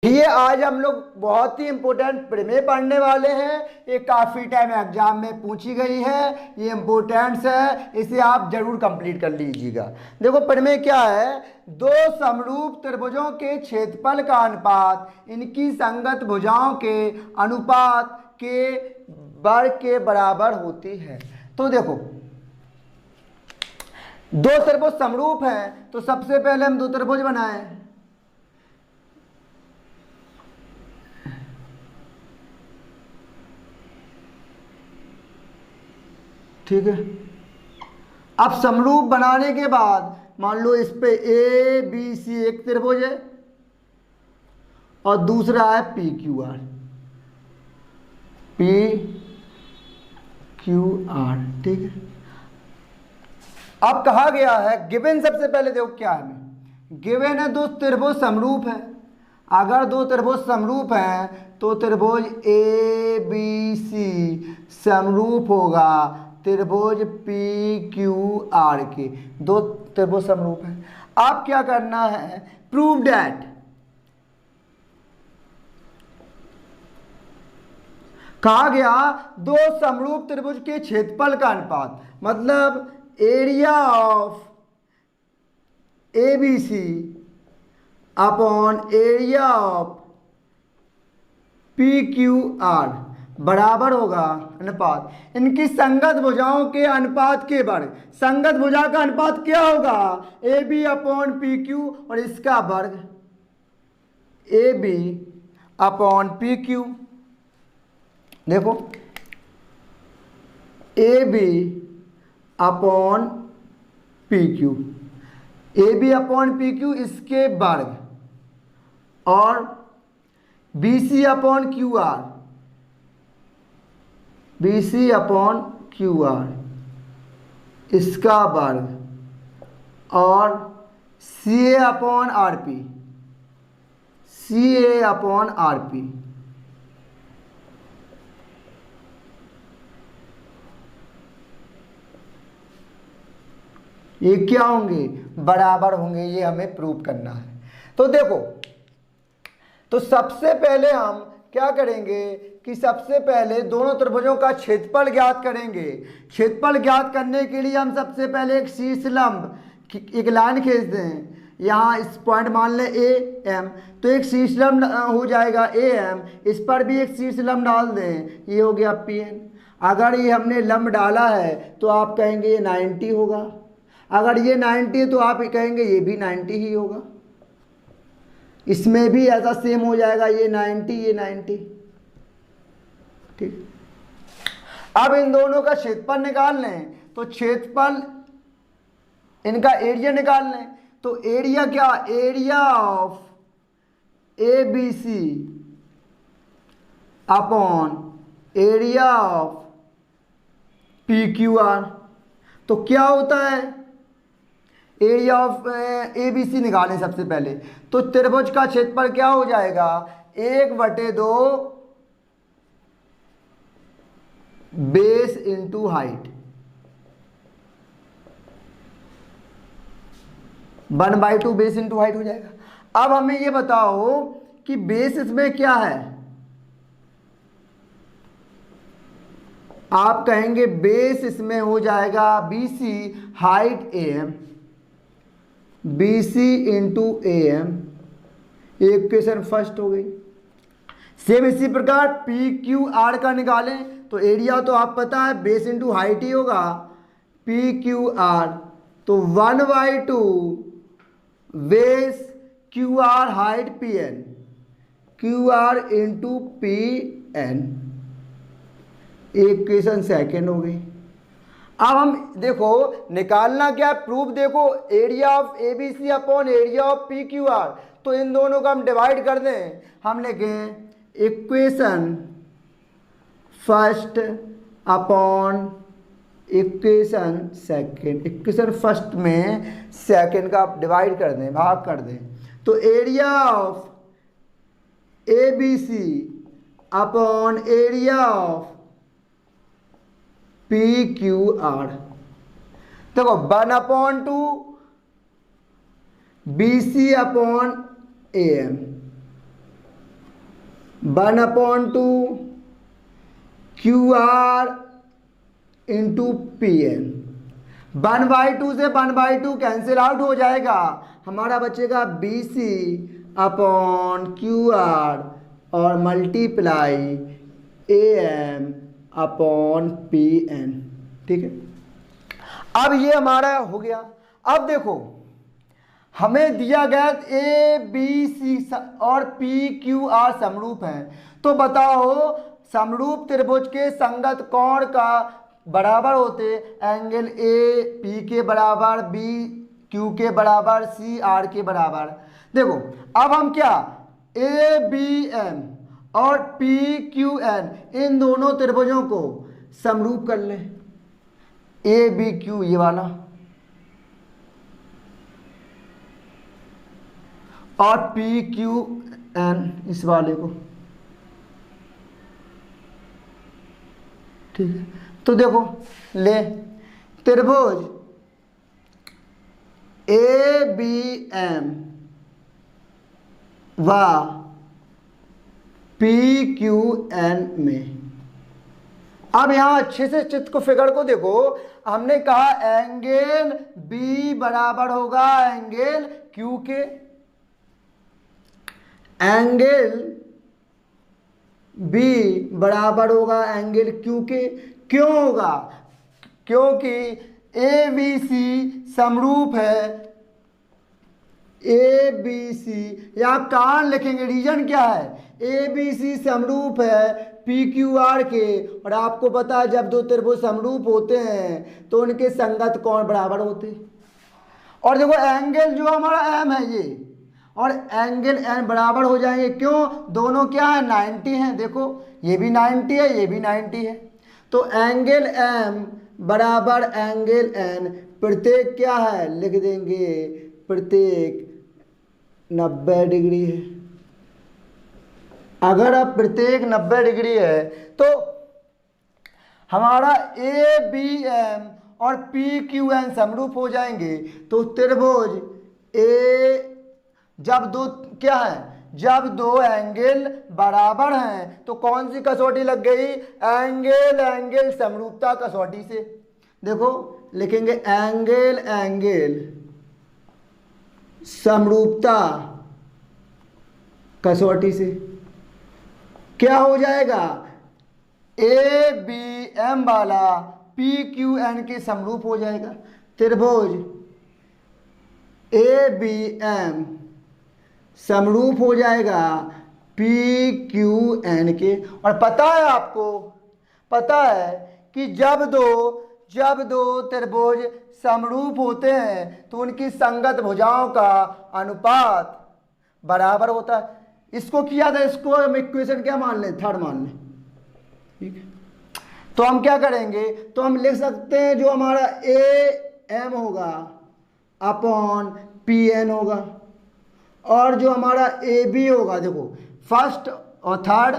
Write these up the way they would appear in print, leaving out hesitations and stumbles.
ये आज हम लोग बहुत ही इंपॉर्टेंट प्रमेय पढ़ने वाले हैं। ये काफ़ी टाइम एग्जाम में पूछी गई है, ये इम्पोर्टेंट्स है, इसे आप जरूर कंप्लीट कर लीजिएगा। देखो प्रमेय क्या है, दो समरूप त्रिभुजों के क्षेत्रफल का अनुपात इनकी संगत भुजाओं के अनुपात के वर्ग के बराबर होती है। तो देखो दो त्रिभुज समरूप हैं, तो सबसे पहले हम दो त्रिभुज बनाएं। ठीक है, अब समरूप बनाने के बाद मान लो इस पे ए बी सी एक त्रिभुज है और दूसरा है P Q are, P Q are. ठीक है, अब कहा गया है गिवन, सबसे पहले देखो क्या है, गिवन है दो त्रिभुज समरूप है। अगर दो त्रिभुज समरूप हैं तो त्रिभुज ए बी सी समरूप होगा त्रिभुज पी क्यू आर के। दो त्रिभुज समरूप हैं। अब क्या करना है, प्रूव दैट, कहा गया दो समरूप त्रिभुज के क्षेत्रफल का अनुपात, मतलब area of A B C upon area of P Q R बराबर होगा अनुपात इनकी संगत भुजाओं के अनुपात के वर्ग। संगत भुजा का अनुपात क्या होगा, A B upon P Q और इसका वर्ग A B upon P Q. देखो A B upon P Q, A B upon P Q इसके वर्ग, और B C upon Q R, B C upon Q R इसका वर्ग, और C A upon R P, C A upon R P. ये क्या होंगे, बराबर होंगे, ये हमें प्रूव करना है। तो देखो, तो सबसे पहले हम क्या करेंगे कि सबसे पहले दोनों त्रिभुजों का क्षेत्रफल ज्ञात करेंगे। क्षेत्रफल ज्ञात करने के लिए हम सबसे पहले एक शीर्ष लंब एक लाइन खींच दें। यहाँ इस पॉइंट मान लें ए एम, तो एक शीर्ष लंब हो जाएगा ए एम, इस पर भी एक शीर्ष लंब डाल दें, ये हो गया पी एन। अगर ये हमने लंब डाला है तो आप कहेंगे ये 90 होगा, अगर ये 90 है तो आप कहेंगे ये भी 90 ही होगा, इसमें भी ऐसा सेम हो जाएगा, ये 90 ये 90। ठीक, अब इन दोनों का क्षेत्रफल निकाल लें, तो क्षेत्रफल इनका एरिया निकाल लें। तो एरिया क्या, area of A B C upon area of P Q R. तो क्या होता है, area of A B C निकालें सबसे पहले, तो त्रिभुज का क्षेत्रफल क्या हो जाएगा, 1/2 base into height, 1/2 base into height हो जाएगा। अब हमें ये बताओ कि बेस इसमें क्या है, आप कहेंगे बेस इसमें हो जाएगा B C, height A M, B C into A M, एक क्वेश्चन फर्स्ट हो गई। सेम इसी प्रकार पी क्यू आर का निकालें, तो एरिया तो आप पता है बेस इंटू हाइट ही होगा, पी क्यू आर, तो 1/2 base Q R height P N, Q R into P N, एक क्वेश्चन सेकेंड हो गई। अब हम देखो निकालना क्या, प्रूफ देखो, area of A B C upon area of P Q R, तो इन दोनों का हम डिवाइड कर दें। हम लिखें equation first upon equation second, equation first में सेकेंड का डिवाइड कर दें, भाग कर दें। तो area of A B C upon area of P Q R, देखो 1/2 B C upon A M, 1/2 QR into PN। 1/2 से 1/2 कैंसिल आउट हो जाएगा, हमारा बचेगा BC अपॉन QR और मल्टीप्लाई AM अपॉन PN। ठीक है, अब ये हमारा हो गया। अब देखो हमें दिया गया ABC और PQR समरूप हैं, तो बताओ समरूप त्रिभुज के संगत कोण का बराबर होते एंगल AP के बराबर, BQ के बराबर, CR के बराबर। देखो अब हम क्या ABM और PQN इन दोनों त्रिभुजों को समरूप कर लें। ABQ ये वाला और PQN इस वाले को। ठीक है, तो देखो ले त्रिभुज ABM व PQN में, अब यहां अच्छे से चित्र को फिगर को देखो। हमने कहा एंगल B बराबर होगा एंगल Q के, एंगल B बराबर होगा एंगल Q के। क्यों होगा? क्योंकि ABC समरूप है, ABC या कारण लिखेंगे, रीजन क्या है, ABC समरूप है PQR के। और आपको पता है जब दो त्रिभुज समरूप होते हैं तो उनके संगत कोण बराबर होते हैं। और देखो एंगल जो हमारा M है ये और एंगल N बराबर हो जाएंगे। क्यों? दोनों क्या है 90 हैं। देखो ये भी 90 है, ये भी 90 है, तो एंगल M बराबर एंगल N प्रत्येक क्या है लिख देंगे, प्रत्येक 90 डिग्री है। अगर अब प्रत्येक 90 डिग्री है तो हमारा ABM और PQN समरूप हो जाएंगे। तो त्रिभुज जब दो क्या है, जब दो एंगल बराबर हैं तो कौन सी कसौटी लग गई, एंगल एंगल समरूपता कसौटी से। देखो लिखेंगे एंगल एंगल समरूपता कसौटी से क्या हो जाएगा, ABM वाला PQN के समरूप हो जाएगा। त्रिभुज ABM समरूप हो जाएगा PQN के। और पता है आपको, पता है कि जब दो त्रिभुज समरूप होते हैं तो उनकी संगत भुजाओं का अनुपात बराबर होता है। इसको किया था, इसको हम इक्वेशन क्या मान लें, थर्ड मान लें। ठीक है, तो हम क्या करेंगे, तो हम लिख सकते हैं जो हमारा AM होगा अपॉन PN होगा और जो हमारा AB होगा, देखो फर्स्ट और थर्ड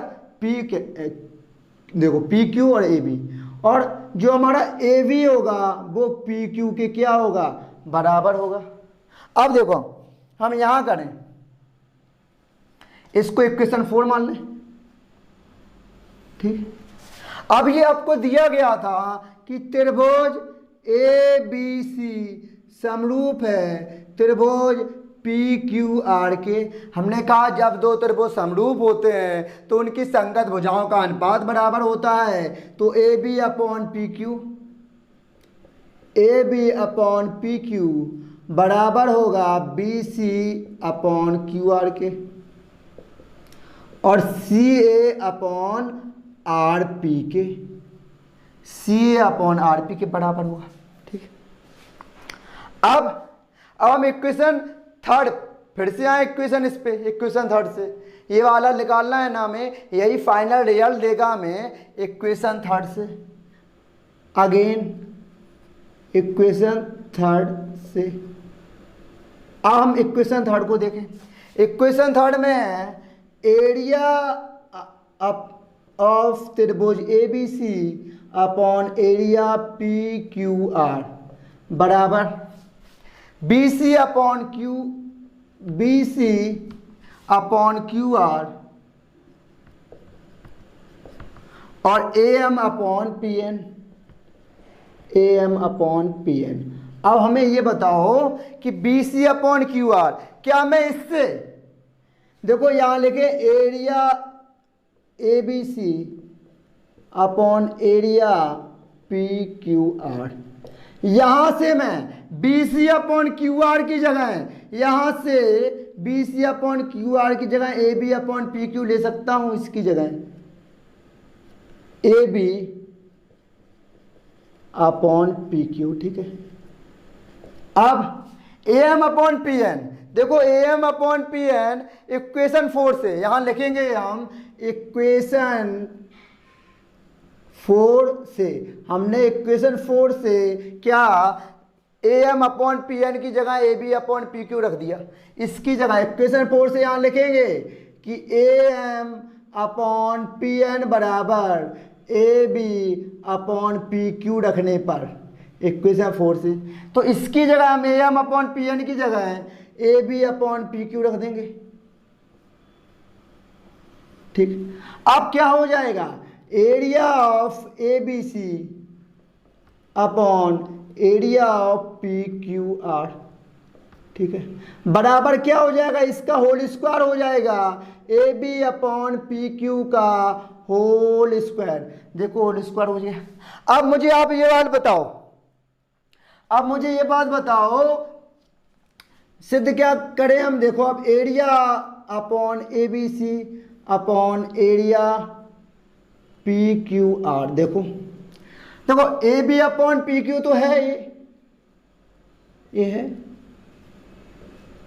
देखो PQ और AB, और जो हमारा AB होगा वो PQ के क्या होगा, बराबर होगा। अब देखो हम यहां करें, इसको इक्वेशन 4 मान लें। ठीक, अब ये आपको दिया गया था कि त्रिभुज ABC समरूप है त्रिभुज PQR के। हमने कहा जब दो त्रिभुज समरूप होते हैं तो उनकी संगत भुजाओं का अनुपात बराबर होता है। तो AB अपॉन PQ बराबर होगा BC अपॉन QR के और CA अपॉन RP के, CA अपॉन RP के बराबर होगा। ठीक है, अब हम इक्वेशन थर्ड फिर से आए, इक्वेशन इस पे इक्वेशन थर्ड से ये वाला निकालना है ना, हमें यही फाइनल रिजल्ट देगा हमें इक्वेशन थर्ड से। अगेन इक्वेशन थर्ड से अब हम इक्वेशन थर्ड को देखें। इक्वेशन थर्ड में है एरिया ऑफ त्रिभुज ABC अपॉन एरिया PQR बराबर BC अपॉन QR और AM upon PN, AM upon PN। अब हमें ये बताओ कि BC अपॉन QR, क्या मैं इससे, देखो यहाँ लिखे area ABC upon area PQR, यहाँ से मैं BC अपॉन QR की जगह, यहाँ से BC अपॉन QR की जगह AB अपॉन PQ ले सकता हूँ, इसकी जगह AB अपॉन PQ, ठीक है। अब AM अपॉन PN, देखो AM अपॉन PN इक्वेशन 4 से, यहां लिखेंगे हम इक्वेशन 4 से, हमने इक्वेशन 4 से क्या AM अपॉन PN की जगह AB अपॉन PQ रख दिया। इसकी जगह इक्वेशन 4 से यहां लिखेंगे कि AM अपॉन PN बराबर AB अपॉन PQ रखने पर, इक्वेशन 4 से, तो इसकी जगह हम AM अपॉन PN की जगह AB अपॉन PQ रख देंगे, ठीक। अब क्या हो जाएगा, area of ABC upon area of PQR, ठीक है, बराबर क्या हो जाएगा, इसका होल स्क्वायर हो जाएगा AB अपॉन PQ का होल स्क्वायर, देखो होल स्क्वायर हो गया। अब मुझे आप ये बात बताओ, अब मुझे ये बात बताओ सिद्ध क्या करें हम, देखो अब area upon ABC upon area PQR, देखो देखो AB अपॉन PQ तो है ये है।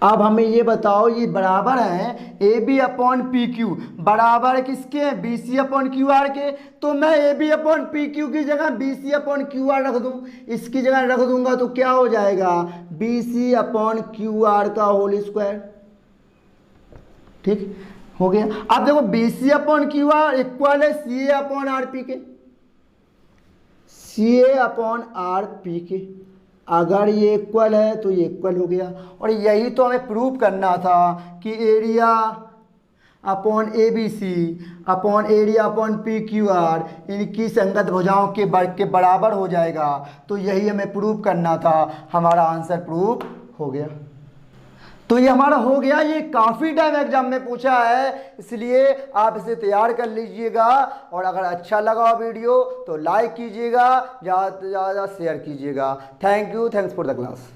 अब हमें ये बताओ ये बराबर है AB अपॉन PQ बराबर किसके हैं, BC अपॉन QR के, तो मैं AB अपॉन PQ की जगह BC अपॉन QR रख दूं, इसकी जगह रख दूंगा तो क्या हो जाएगा, BC अपॉन QR का होल स्क्वायर, ठीक हो गया। अब देखो BC अपॉन QR इक्वल है CA अपॉन RP के, CA अपॉन RP के, अगर ये इक्वल है तो ये इक्वल हो गया। और यही तो हमें प्रूव करना था कि area upon ABC upon area upon PQR इनकी संगत भुजाओं के वर्ग के बराबर हो जाएगा, तो यही हमें प्रूव करना था, हमारा आंसर प्रूव हो गया। तो ये हमारा हो गया, ये काफ़ी टाइम एग्जाम में पूछा है, इसलिए आप इसे तैयार कर लीजिएगा। और अगर अच्छा लगा वीडियो तो लाइक कीजिएगा, ज़्यादा से ज़्यादा शेयर कीजिएगा। Thank you, thanks for the class.